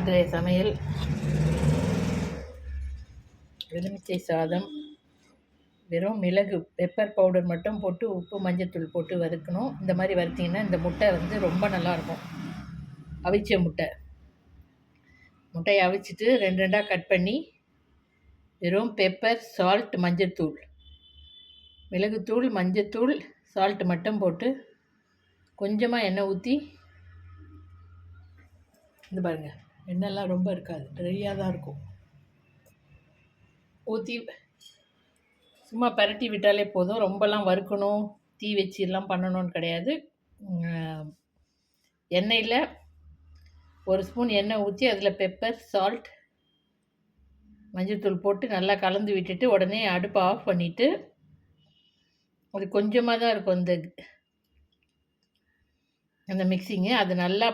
இன்றைய சமையல் எலுமிச்சை சாதம். வெறும் மிளகு பெப்பர் பவுடர் மட்டும் போட்டு உப்பு மஞ்சத்தூள் போட்டு வறுக்கணும். இந்த மாதிரி வறுத்திங்கன்னா இந்த முட்டை வந்து ரொம்ப நல்லாயிருக்கும். அவிச்ச முட்டையை அவிச்சிட்டு ரெண்டு ரெண்டாக கட் பண்ணி வெறும் பெப்பர், சால்ட், மஞ்சத்தூள், மிளகுத்தூள், மஞ்சத்தூள், சால்ட் மட்டும் போட்டு கொஞ்சமாக எண்ணெய் ஊற்றி, இது பாருங்கள், எண்ணெய்லாம் ரொம்ப இருக்காது, ட்ரையாக தான் இருக்கும், ஊற்றி சும்மா பரட்டி விட்டாலே போதும். ரொம்பலாம் வறுக்கணும், தீ வச்சு எல்லாம் பண்ணணும்னு கிடையாது. எண்ணெயில் ஒரு ஸ்பூன் எண்ணெய் ஊற்றி அதில் பெப்பர், சால்ட், மஞ்சள்தூள் போட்டு நல்லா கலந்து விட்டுட்டு உடனே அடுப்பை ஆஃப் பண்ணிவிட்டு, அது கொஞ்சமாக தான் இருக்கும் அந்த மிக்சிங்கு. அது நல்லா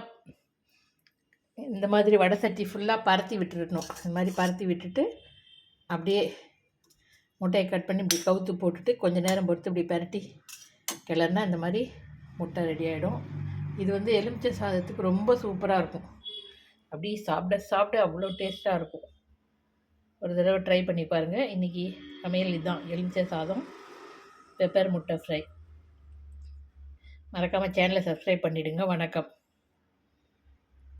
இந்த மாதிரி வடை சட்டி ஃபுல்லாக பரத்தி விட்டுருக்கணும். இந்த மாதிரி பரத்தி விட்டுட்டு அப்படியே முட்டையை கட் பண்ணி இப்படி கவுத்து போட்டுட்டு கொஞ்சம் நேரம் பொறுத்து இப்படி பரட்டி கிளறுனா இந்த மாதிரி முட்டை ரெடி ஆகிடும். இது வந்து எலுமிச்சை சாதத்துக்கு ரொம்ப சூப்பராக இருக்கும். அப்படி சாப்பிட அவ்வளோ டேஸ்ட்டாக இருக்கும். ஒரு தடவை ட்ரை பண்ணி பாருங்கள். இன்றைக்கி சமையல் இதுதான், எலுமிச்சை சாதம், பெப்பர் முட்டை ஃப்ரை. மறக்காமல் சேனலை சப்ஸ்கிரைப் பண்ணிவிடுங்க. வணக்கம்.